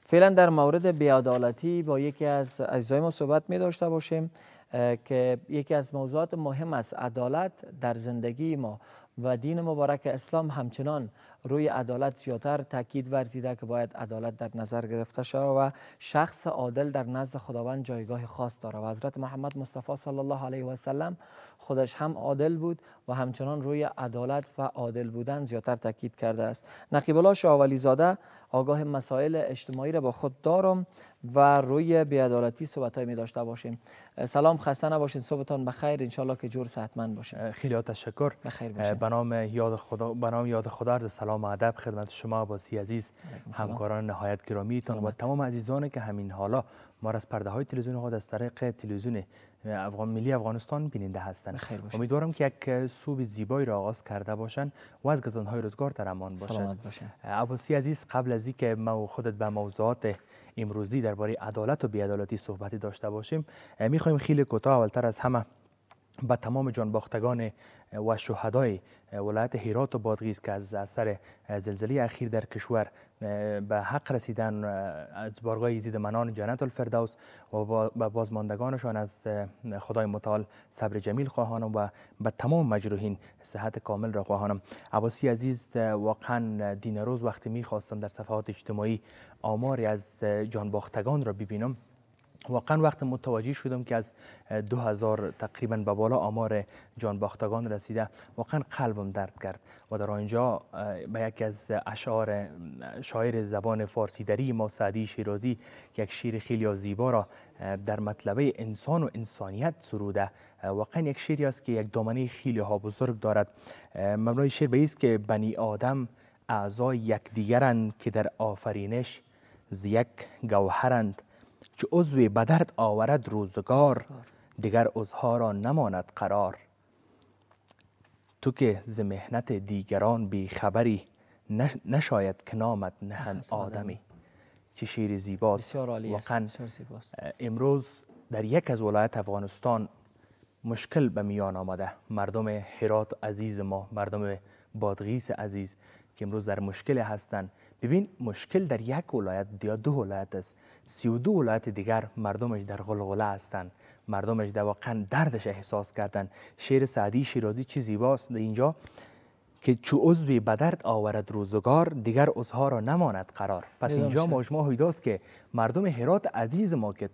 فعلا در مورد بی‌عدالتی با یکی از عزیزای ما صحبت می داشته باشیم که یکی از موضوعات مهم است. عدالت در زندگی ما و دین مبارک اسلام همچنان روی عدالت زیادتر تاکید ورزیده که باید عدالت در نظر گرفته شود و شخص عادل در نزد خداوند جایگاه خاص داره و حضرت محمد مصطفی صلی الله علیه و سلم خودش هم عادل بود و همچنان روی عدالت و عادل بودن زیادتر تاکید کرده است. نقیب الله شاه ولی زاده آگاه مسائل اجتماعی را با خود دارم و روی بی‌عدالتی صحبت‌های می داشته باشیم. سلام، خسته نباشین، صبحتان بخیر، انشالله که جور صحتمند باشین. خیلی تشکر. بخیر باشین. به نام یاد خدا عرض سلام و ادب خدمت شما عباسی عزیز، همکاران نهایت گرامیتان و تمام عزیزانی که همین حالا ما را از پرده های تلویزیون خود از طریق تلویزیون ملی افغانستان بیننده هستند. امیدوارم که یک صبح زیبایی را آغاز کرده باشند و از گزندهای روزگار در امان باشند. عباسی عزیز، قبل از اینکه ما و خودت به موضوعات امروزی درباره عدالت و بی‌عدالتی صحبتی داشته باشیم، میخوایم خیلی کوتاه اولتر از همه به تمام جانباختگان و شهدای ولایت هرات و بادغیس که از اثر زلزله اخیر در کشور به حق رسیدن از بارگاه یزید منان جنت الفردوس و به بازماندگانشان از خدای متعال صبر جمیل خواهانم و به تمام مجروحین صحت کامل را خواهانم. عباسی عزیز، واقعا دین روز وقتی میخواستم در صفحات اجتماعی آماری از جانباختگان را ببینم، واقعا وقت متوجه شدم که از 2000 تقریبا به بالا آمار جانباختگان رسیده، واقعا قلبم درد کرد و در آنجا به یکی از اشعار شاعر زبان فارسی دری ما سعدی شیرازی که یک شعر خیلی زیبا را در مطلبه انسان و انسانیت سروده، واقعا یک شعری است که یک دامنه خیلی ها بزرگ دارد. مبنای شعر به است که بنی آدم اعضای یکدیگرند که در آفرینش ز یک گوهرند، چه عضوی به درد آورد روزگار دیگر عضوها را نماند قرار. تو که ز محنت دیگران بی خبری، نشاید که نامت نهند آدمی. چه شعر زیباست. واقعا امروز در یک از ولایت افغانستان مشکل به میان آمده. مردم هرات عزیز ما، مردم بادغیس عزیز که امروز در مشکل هستند. ببین، مشکل در یک ولایت یا دو ولایت است، 32 ولایت دیگر مردمش در غلغله هستند، مردمش در واقعا دردش احساس کردن. شعر سعدی شیرازی چه زیباست در اینجا که چو عضوی به درد آورد روزگار دیگر عضوها را نماند قرار. پس اینجا مجموع هویداست که مردم هرات عزیز ما که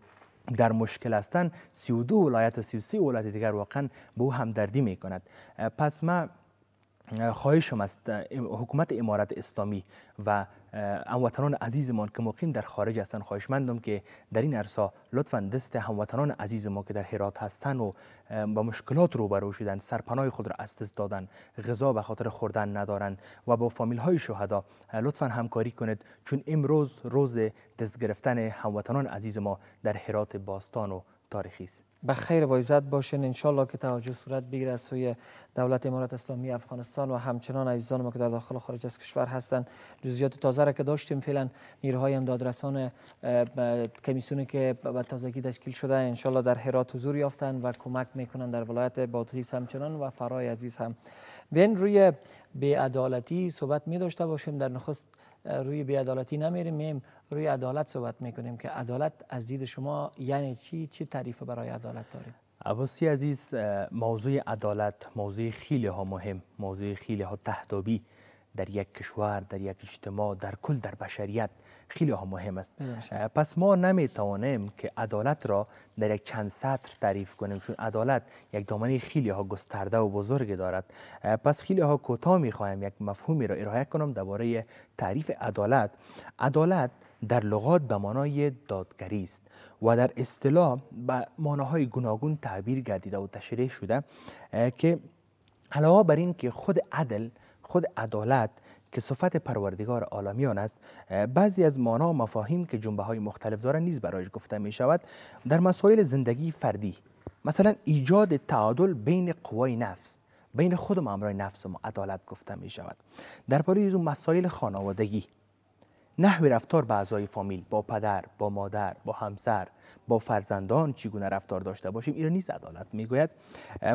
در مشکل هستند، 32 ولایت و 33 ولایت دیگر واقعا به او همدردی میکند. پس من خواهشم است حکومت امارت اسلامی و هموطنان عزیزمان که مقیم در خارج هستند، خواهشمندم که در این عرصه لطفاً دست هموطنان عزیز ما که در هرات هستند و با مشکلات روبرو شدن، سرپناه خود را از دست دادن، غذا به خاطر خوردن ندارند و با فامیل های شهدا لطفاً همکاری کنید، چون امروز روز دست گرفتن هموطنان عزیز ما در هرات باستان و تاریخی است. بخیر با عزت باشین، انشالله که توجه صورت بگیره از سوی دولت امارت اسلامی افغانستان و همچنان عزیزان ما که در داخل و خارج از کشور هستند. جزئیات تازه را که داشتیم، فعلا نیروهای امدادرسان کمیسیونی که به تازگی تشکیل شده انشالله در هرات حضور یافتند و کمک میکنن در ولایت بادغیس همچنان و فرای عزیز هم. بین روی بی‌عدالتی صحبت می داشته باشیم. در نخست روی بی‌عدالتی نمیریم، روی عدالت صحبت میکنیم که عدالت از دید شما یعنی چی؟ چی تعریف برای عدالت داریم؟ عباسی عزیز، موضوع عدالت موضوع خیلی ها مهم، موضوع خیلی ها تهدابی در یک کشور، در یک اجتماع، در کل در بشریت خیلی ها مهم است. پس ما نمیتوانیم که عدالت را در یک چند سطر تعریف کنیم، چون عدالت یک دامنه خیلی ها گسترده و بزرگ دارد. پس خیلی ها کوتاه میخوایم یک مفهومی را ارائه کنم درباره تعریف عدالت. عدالت در لغات به معنای دادگری است و در اصطلاح به معناهای گوناگون تعبیر گردیده و تشریح شده که علاوه بر این که خود عدالت که صفت پروردگار عالمیان است، بعضی از معنا و مفاهیم که جنبه های مختلف داره نیز برایش گفته می شود. در مسائل زندگی فردی، مثلا ایجاد تعادل بین قوای نفس، بین خود و امرای نفس ما عدالت گفته می شود. درباره اون مسائل خانوادگی، نحوی رفتار با اعضای فامیل، با پدر، با مادر، با همسر، با فرزندان چگونه رفتار داشته باشیم، این نیز عدالت میگوید.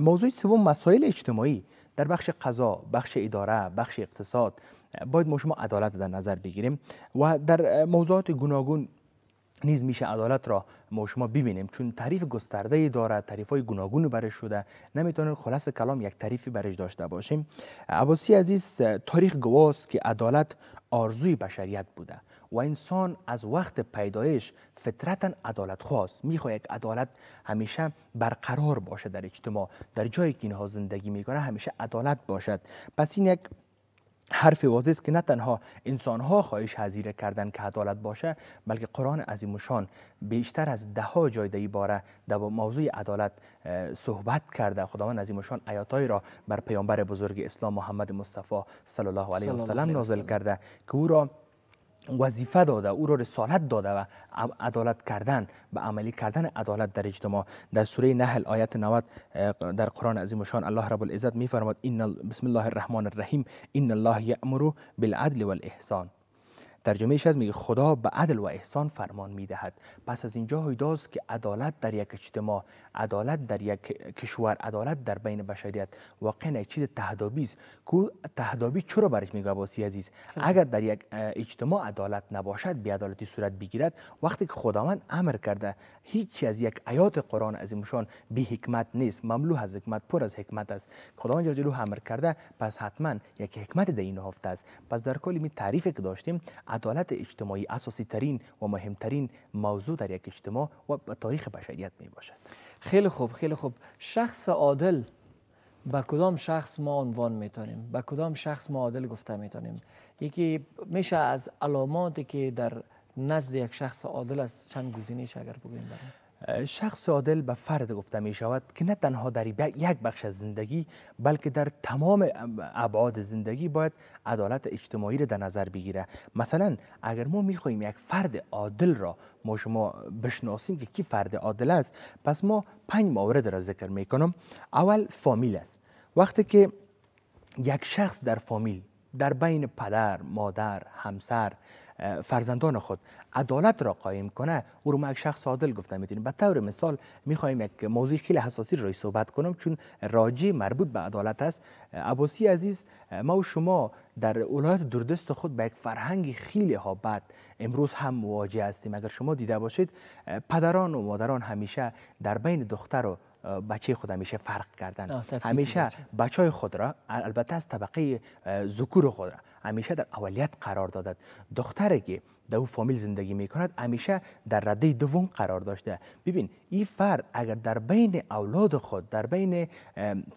موضوع سوم مسائل اجتماعی، در بخش قضا، بخش اداره، بخش اقتصاد باید ما شما عدالت در نظر بگیریم و در موضوعات گوناگون نیز میشه عدالت را ما شما ببینیم، چون تعریف گسترده‌ای داره، تعریف‌های گوناگون برش شده، نمیتونیم خلاص کلام یک تعریفی برش داشته باشیم. عباسی عزیز، تاریخ گواست که عدالت آرزوی بشریت بوده و انسان از وقت پیدایش فطرتاً عدالت خواست، میخواد یک عدالت همیشه برقرار باشه در اجتماع، در جایی که اینها زندگی میکنه همیشه عدالت باشد. پس این یک حرف واضح است که نه تنها انسان‌ها خواهش حذیره کردن که عدالت باشه، بلکه قرآن عظیم الشان بیشتر از 10 جای در این باره در موضوع عدالت صحبت کرده. خداوند عظیم الشان آیات‌هایی را بر پیامبر بزرگ اسلام محمد مصطفی صلی الله علیه و سلم نازل کرده که او را وظیفه داده، او را رسالت داده و عدالت کردن و عملی کردن عدالت در اجتماع. در سوره نحل آیت 90 در قرآن عظیم الشان الله رب العزت می‌فرماید بسم الله الرحمن الرحیم ان الله یأمر بالعدل والاحسان. ترجمهش از میگه خدا به عدل و احسان فرمان میدهد. پس از اینجا هیداست که عدالت در یک اجتماع، عدالت در یک کشور، عدالت در بین بشریت واقعا یک چیز تهدابی است. که تهدابی چرا برش میگه عباسی عزیز؟ اگر در یک اجتماع عدالت نباشد، بی‌عدالتی صورت بگیرد، وقتی که خداوند امر کرده هیچ از یک آیات قرآن عظیم الشان بی حکمت نیست، مملو از حکمت، پر از حکمت است. خداوند جل جلاله امر کرده، پس حتما یک حکمت در این نهفته است. پس در کل این تعریفی که داشتیم، عدالت اجتماعی اساسی ترین و مهمترین موضوع در یک اجتماع و تاریخ بشریت می باشد. خیلی خوب، خیلی خوب. شخص عادل با کدام شخص ما عنوان میتونیم؟ با کدام شخص ما عادل گفته میتونیم؟ یکی میشه از علاماتی که در نزد یک شخص عادل است چند گزینه‌اش اگر بگوییم برام؟ شخص عادل به فرد گفته می شود که نه تنها در یک بخش از زندگی بلکه در تمام ابعاد زندگی باید عدالت اجتماعی را در نظر بگیره. مثلا اگر ما میخواهیم یک فرد عادل را ما شما بشناسیم که کی فرد عادل است، پس ما 5 مورد را ذکر میکنم. اول فامیل است. وقتی که یک شخص در فامیل، در بین پدر، مادر، همسر، فرزندان خود عدالت را قایم کنه، او رو ما یک شخص عادل گفته میتونیم. به طور مثال میخوایم یک موضوع خیلی حساسی را صحبت کنم چون راجع مربوط به عدالت است. عباسی عزیز، ما و شما در ولایت دوردست خود به یک فرهنگ خیلی ها بد امروز هم مواجه هستیم. اگر شما دیده باشید پدران و مادران همیشه در بین دختر و بچه خود همیشه فرق کردن، همیشه بچه خود را، البته از طبقه ذکور خود را، همیشه در اولیت قرار دادند. دختری که در او فامیل زندگی میکند همیشه در رده دوم قرار داشته. ببین این فرد اگر در بین اولاد خود، در بین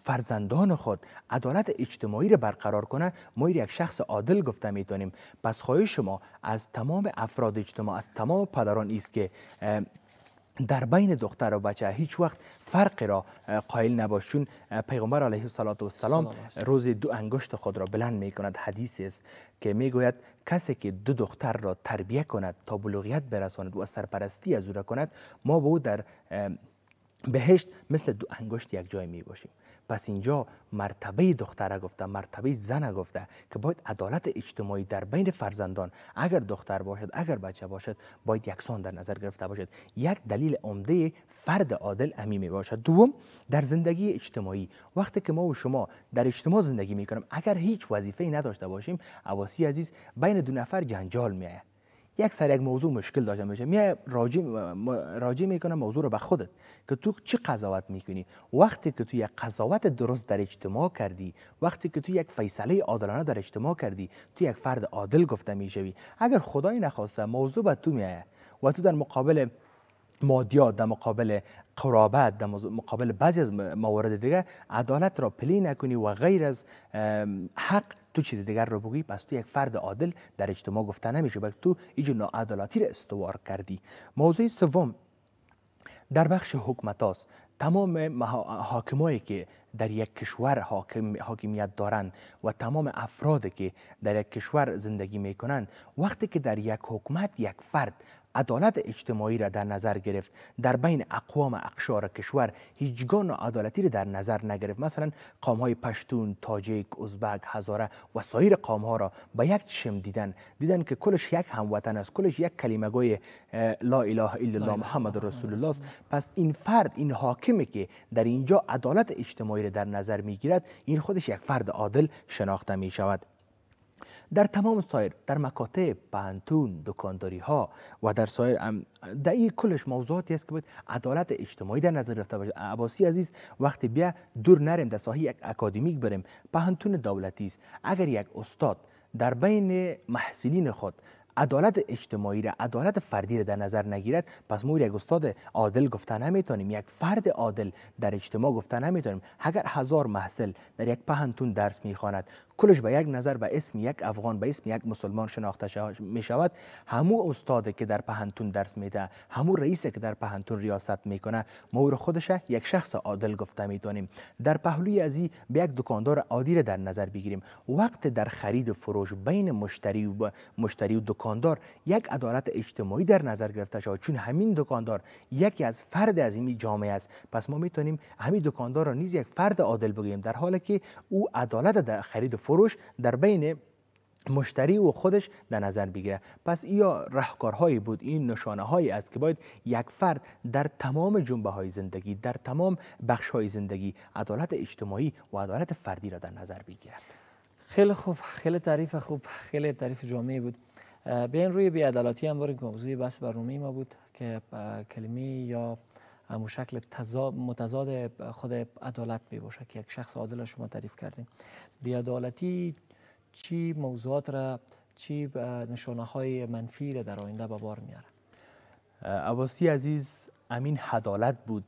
فرزندان خود عدالت اجتماعی را برقرار کنه، ما یک شخص عادل گفته میتونیم. پس خواهش شما از تمام افراد اجتماع، از تمام پدران است که در بین دختر و بچه هیچ وقت فرق را قائل نباش، چون پیغمبر علیه السلام روز 2 انگشت خود را بلند می کند. حدیث است که می گوید کسی که 2 دختر را تربیت کند تا بلوغیت برساند و سرپرستی از او را کند، ما با او در بهشت مثل 2 انگشت یک جای می باشیم. پس اینجا مرتبه دختره گفته، مرتبه زن گفته که باید عدالت اجتماعی در بین فرزندان، اگر دختر باشد اگر بچه باشد، باید یکسان در نظر گرفته باشد. یک دلیل عمده فرد عادل امی می باشد. دوم، در زندگی اجتماعی، وقتی که ما و شما در اجتماع زندگی می کنیم، اگر هیچ وظیفه‌ای نداشته باشیم، عباسی عزیز، بین 2 نفر جنجال می آید. یک سر یک موضوع مشکل داشته میشه، میای راجع میکنه موضوع رو به خودت که تو چی قضاوت میکنی. وقتی که تو یک قضاوت درست در اجتماع کردی، وقتی که تو یک فیصله عادلانه در اجتماع کردی، تو یک فرد عادل گفته میشوی. اگر خدای نخواسته موضوع به تو میایه و تو در مقابل مادیات، در مقابل قرابت، در مقابل بعضی از موارد دیگه عدالت را پلی نکنی و غیر از حق تو چیز دیگر رو بگویی، پس تو یک فرد عادل در اجتماع گفته نمیشه، بلکه تو اینجور ناعدالتی را استوار کردی. موضوع سوم در بخش حکومت است. تمام حاکمایی که در یک کشور حاکمیت دارند و تمام افرادی که در یک کشور زندگی میکنند، وقتی که در یک حکومت یک فرد عدالت اجتماعی را در نظر گرفت، در بین اقوام اقشار کشور هیچگاه ناعدالتی را در نظر نگرفت. مثلا قوم‌های پشتون، تاجیک، ازبک، هزاره و سایر قوم‌ها را به یک چشم دیدن که کلش یک هموطن است، کلش یک کلمه گوی لا اله الا الله محمد رسول الله است. پس این فرد، این حاکمی که در اینجا عدالت اجتماعی را در نظر میگیرد، این خودش یک فرد عادل شناخته می شود. در تمام سایر، در مکاتب، پانتون، دکانداری ها و در سایر در این کلش موضوعاتی است که باید عدالت اجتماعی در نظر گرفته باشه. عباسی عزیز، وقتی بیا دور نریم در ساحه یک اکادمیک بریم، پانتون دولتی است، اگر یک استاد در بین محصلین خود عدالت اجتماعی را، عدالت فردی را در نظر نگیرد، پس ما یک استاد عادل گفته نمیتونیم، یک فرد عادل در اجتماع گفته نمیتونیم. اگر 1000 محصل در یک پانتون درس میخواند، کلش به یک نظر به اسم یک افغان، به اسم یک مسلمان شناخته می شود، همو استادی که در پانتون درس میده، همو رئیسی که در پانتون ریاست میکنه، ما او خودش یک شخص عادل گفته میتونیم. در پهلوی ازی به یک دکاندار عادی را در نظر بگیریم، وقت در خرید و فروش بین مشتری و دکاندار یک عدالت اجتماعی در نظر گرفته شود، چون همین دکاندار یکی از فرد از این جامعه است، پس ما میتونیم همین دکاندار را نیز یک فرد عادل بگوییم، در حالی که او عدالت در خرید و فروش در بین مشتری و خودش در نظر بگیره. پس یا راهکارهایی بود، این نشانه هایی است که باید یک فرد در تمام جنبه های زندگی، در تمام بخش های زندگی عدالت اجتماعی و عدالت فردی را در نظر بگیرد. خیلی خوب، خیلی تعریف خوب، خیلی تعریف جامعی بود. بیاین روی بی‌عدالتی هم بریم که موضوع بحث برنامه ما بود که کلمه یا همون شکل متضاد خود عدالت می باشه که یک شخص عادل شما تعریف کردین. بی‌عدالتی چی موضوعات را، چی نشانه های منفی را در آینده به بار میاره؟ عباسی عزیز، امین عدالت بود،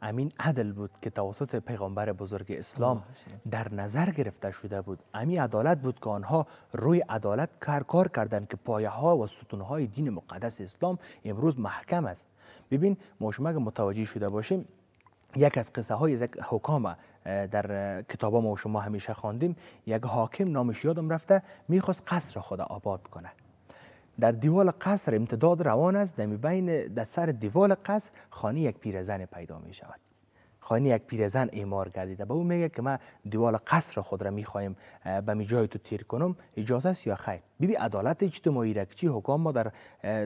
امین عدل بود که توسط پیغمبر بزرگ اسلام در نظر گرفته شده بود. امین عدالت بود که آنها روی عدالت کار کردند که پایه ها و ستون های دین مقدس اسلام امروز محکم است. ببین، ما شما متوجه شده باشیم، یک از قصه های یک حکام در کتابا ما شما همیشه خواندیم، یک حاکم نامش یادم رفته، میخواست قصر خود آباد کنه. در دیوال قصر امتداد روان است، در سر دیوال قصر خانه یک پیرزن پیدا می شود. خانه یک پیرزن اعمار گردیده. به او میگه که من دیوال قصر خود را میخوایم به می جای تو تیر کنم، اجازه است یا خیر؟ ببین عدالت اجتماعی را که چی حکام ما در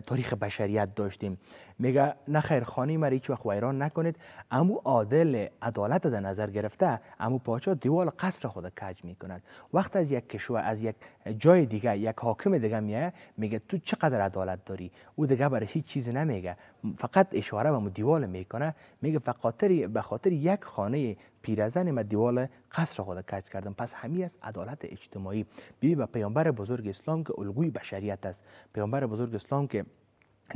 تاریخ بشریت داشتیم. میگه نه خیر، خانه ما را هیچ وقت ویران نکنید. امو عادل عدالت در نظر گرفته، امو پادشاه دیوال قصر خود کج میکند. وقت از یک کشور، از یک جای دیگه، یک حاکم دیگه میگه تو چقدر عدالت داری، او دیگه برای هیچ چیزی نمیگه، فقط اشاره به دیوال میکنه، میگه به خاطر یک خانه پیرزن ما دیوال قصر خود کج کردم. پس همین است عدالت اجتماعی. به پیامبر بزرگ اسلام که الگوی بشریت است، پیامبر بزرگ اسلام که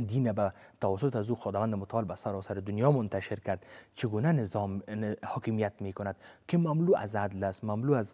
دین به توسط از او خداوند متعال به سراسر دنیا منتشر کرد، چگونه نظام حاکمیت می کند که مملو از عدل است، مملو از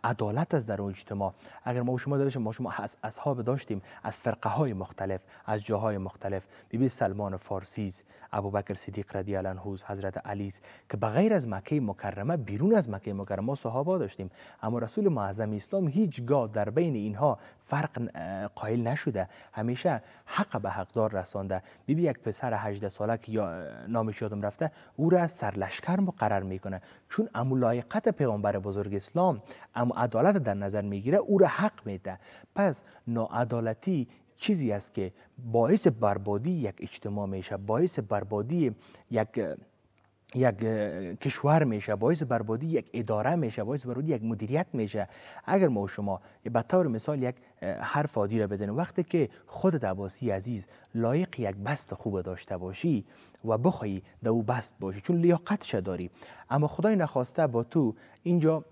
عدالت است در اون اجتماع. اگر ما شما داشتیم، ما شما اصحاب داشتیم از فرقه های مختلف، از جاهای مختلف. ببین سلمان فارسی، ابوبکر صدیق رضی الله عنه، حضرت علی که بغیر از مکه مکرمه، بیرون از مکه مکرمه صحابه داشتیم، اما رسول معظم اسلام هیچگاه در بین اینها فرق قائل نشده، همیشه حق به حقدار رسانده. ببین یک پسر 18 ساله که یا نامش یادم رفته، او را سرلشکر مقرر میکنه، چون امو لایقت پیغمبر بزرگ اسلام، امو عدالت در نظر میگیره، او را حق میده. پس ناعدالتی چیزی است که باعث بربادی یک اجتماع میشه، باعث بربادی یک کشور میشه، باعث بربادی یک اداره میشه، باعث بربادی یک مدیریت میشه. اگر ما و شما به طور مثال یک حرف عادی را بزنیم، وقتی که خودت عباسی عزیز لایق یک بست خوب داشته باشی و بخوای در او بست باشی، چون لیاقتش داری، اما خدای نخواسته با تو اینجا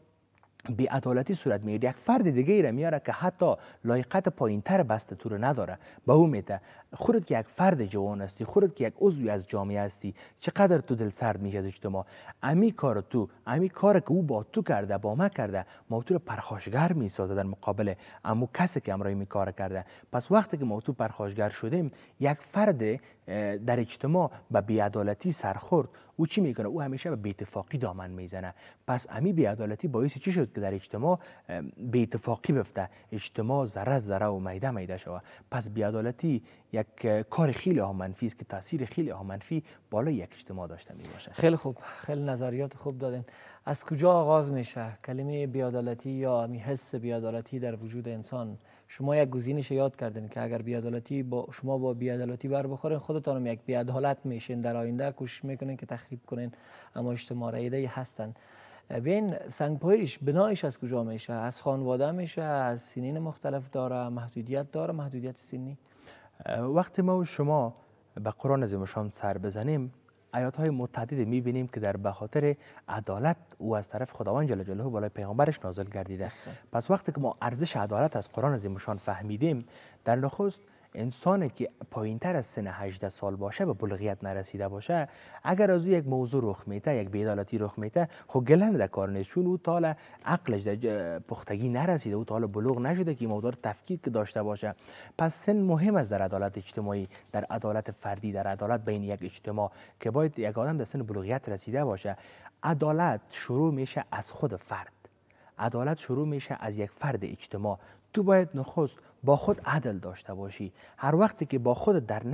بی عدالتی صورت میگیره، یک فرد دیگه ای را میاره که حتی لایقت پایینتر بست تو رو نداره، به او میده. خودت که یک فرد جوان هستی، خودت که یک عضوی از جامعه هستی، چقدر تو دل سرد میشه از اجتماع. امی کار که او با تو کرده، با ما کرده، ما تو رو پرخاشگر میسازه در مقابل امو کسی که امرای می کار کرده. پس وقتی که ما تو پرخاشگر شدیم، یک فرد در اجتماع به بی‌عدالتی سرخورد، او چی میکنه؟ او همیشه به بی‌اتفاقی دامن میزنه. پس امی بی‌عدالتی باعث چی شد که در اجتماع بی‌اتفاقی بفته، اجتماع ذره ذره و میده میده شود. پس بی‌عدالتی یک کار خیلی منفی است که تاثیر خیلی منفی بالای یک اجتماع داشته می باشه. خیلی خوب، خیلی نظریات خوب دادین. از کجا آغاز میشه کلمه بی‌عدالتی یا حس بی‌عدالتی در وجود انسان؟ شما یک گزینش یاد کردین که اگر بی‌عدالتی شما با بی‌عدالتی بر بخورین، خودتان یک بی‌عدالت میشین، در آینده کوشش میکنین که تخریب کنین اما اجتماع را ایده هستند. بین سنگپاییش بنایش از کجا میشه؟ از خانواده میشه؟ از سنین مختلف داره؟ محدودیت داره؟ محدودیت سنی؟ وقتی ما و شما به قرآن عظیم الشان سر بزنیم، آیات‌های متعدد می‌بینیم که در بخاطر عدالت او از طرف خداوند جل جلاله بالای پیامبرش نازل گردیده. پس وقتی که ما ارزش عدالت از قرآن عظیم الشان فهمیدیم، در نخست انسانی که پایینتر از سن 18 سال باشه به بلوغیت نرسیده باشه، اگر از او یک موضوع رخ میده، یک بی‌عدالتی رخ میده، خب گله در کار نیست، چون او تا حالا عقلش در پختگی نرسیده، او تا حالا بلوغ نشده که موضوع تفکیک داشته باشه. پس سن مهم است در عدالت اجتماعی، در عدالت فردی، در عدالت بین یک اجتماع، که باید یک آدم در سن بلوغیت رسیده باشه. عدالت شروع میشه از خود فرد، عدالت شروع میشه از یک فرد اجتماع. تو باید نخست با خود عدل داشته باشی. هر وقتی که با خود در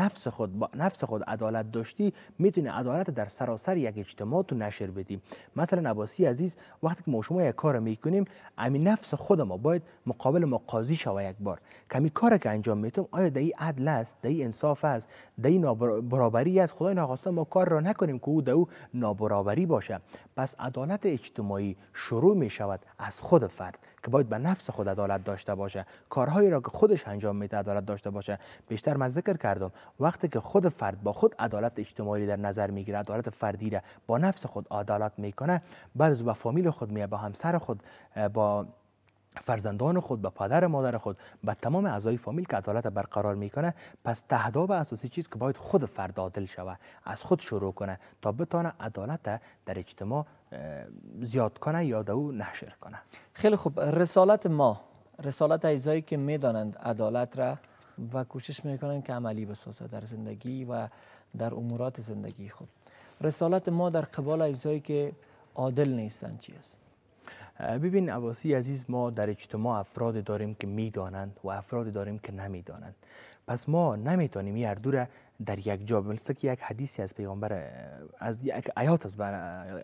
نفس خود عدالت داشتی، میتونی عدالت در سراسر یک اجتماع تو نشر بدی. مثلا عباسی عزیز، وقتی که ما شما یک کار میکنیم، همین نفس خود ما باید مقابل ما قاضی شوه یک بار. کمی کاری که انجام میتم آیا دایی عدل است، دایی انصاف است، دایی نابرابری است؟ خدای نخواسته ما کار را نکنیم که او نابرابری باشه. پس عدالت اجتماعی شروع میشود از خود فرد که باید به نفس خود عدالت داشته باشه، کارهایی را که خودش انجام میده عدالت داشته باشه. بیشتر من ذکر کردم وقتی که خود فرد با خود عدالت اجتماعی در نظر میگیره، عدالت فردی را با نفس خود عدالت میکنه، بعد از با فامیل خود میاد، با همسر خود، با فرزندان خود، با پدر مادر خود، با تمام اعضای فامیل که عدالت برقرار میکنه. پس تهداب اساسی چیز که باید خود فرد عادل شوه، از خود شروع کنه تا بتونه عدالت در اجتماع زیاد کنه یا دو نشر کنه. خیلی خوب، رسالت اعضایی که میدانند عدالت را و کوشش میکنند که عملی بسازه در زندگی و در امورات زندگی خود، رسالت ما در قبال اعضایی که عادل نیستند چی است؟ ببین عباسی عزیز، ما در اجتماع افراد داریم که میدانند و افراد داریم که نمیدانند. پس ما نمیتونیم این هر دو را در یک جا، مثل که یک حدیثی از پیامبر، از یک آیات است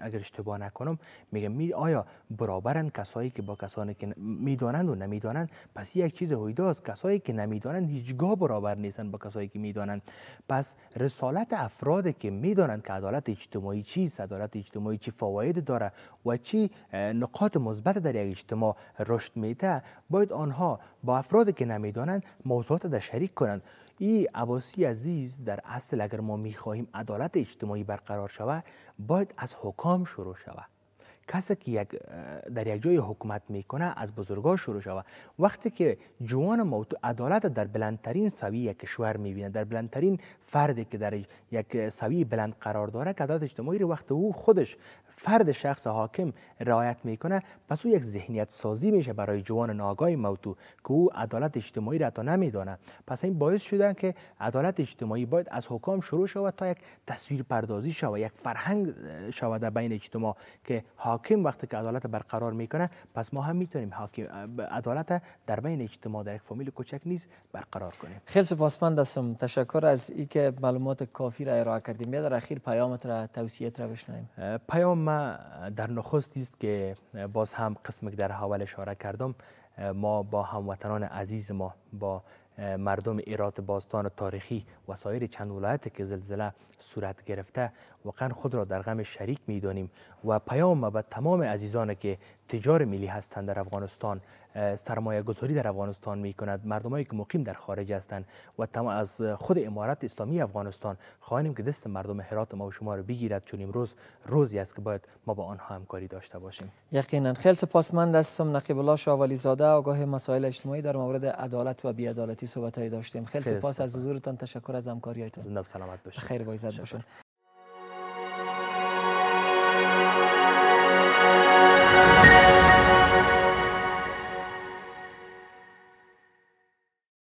اگر اشتباه نکنم، میگه آیا برابرند کسایی که با کسانی که میدانند و نمیدانند؟ پس یک چیز هویداست، کسایی که نمیدانند هیچگاه برابر نیستند با کسایی که میدانند. پس رسالت افرادی که میدانند که عدالت اجتماعی چیست، عدالت اجتماعی چی فواید داره و چی نقاط مثبت در یک اجتماع رشد میده، باید آنها با افرادی که نمیدانند موضوعات در شریک کنند. این عباسی عزیز، در اصل اگر ما میخواهیم عدالت اجتماعی برقرار شود، باید از حکام شروع شود. کسی که در یک جای حکومت میکنه از بزرگان شروع شود. وقتی که جوان ما عدالت در بلندترین سویه کشور میبینه، در بلندترین فردی که در یک سویه بلند قرار داره که عدالت اجتماعی رو وقتی او خودش فرد شخص حاکم رعایت میکنه، پس او یک ذهنیت سازی میشه برای جوان ناآگاه موضوع که او عدالت اجتماعی را تا نمیدانه. پس این باعث شده که عدالت اجتماعی باید از حکام شروع شود تا یک تصویر پردازی شود، یک فرهنگ شود در بین اجتماع که حاکم وقتی که عدالت برقرار میکنه، پس ما هم میتونیم عدالت در بین اجتماع در یک فامیل کوچک نیز برقرار کنیم. خیلی سپاسمند هستم، تشکر از اینکه معلومات کافی را ارائه کردیم. بیا در اخیر پیامت را، توصیه‌ات را بشنویم. پیام ما در نخست است که باز هم قسمی که در حوال اشاره کردم، ما با هموطنان عزیز ما، با مردم ایرات باستان تاریخی و سایر چند ولایت که زلزله صورت گرفته واقعا خود را در غم شریک می‌دانیم و پیام ما به تمام عزیزان که تجار ملی هستند در افغانستان، سرمایه گذاری در افغانستان می‌کند، مردمایی که مقیم در خارج هستند و تمام از خود امارت اسلامی افغانستان خواهیم که دست مردم هرات ما و شما رو بگیرد، چون امروز روزی است که باید ما با آنها همکاری داشته باشیم. یقینا. خیلی سپاسمند هستم. نقیب الله شاه ولی زاده، آگاه مسائل اجتماعی، در مورد عدالت و بی‌عدالتی صحبت‌های داشتیم. خیلی سپاس از حضورتان، تشکر از همکاریتان. زنده و سلامت باشید. خیر و عزت باشید.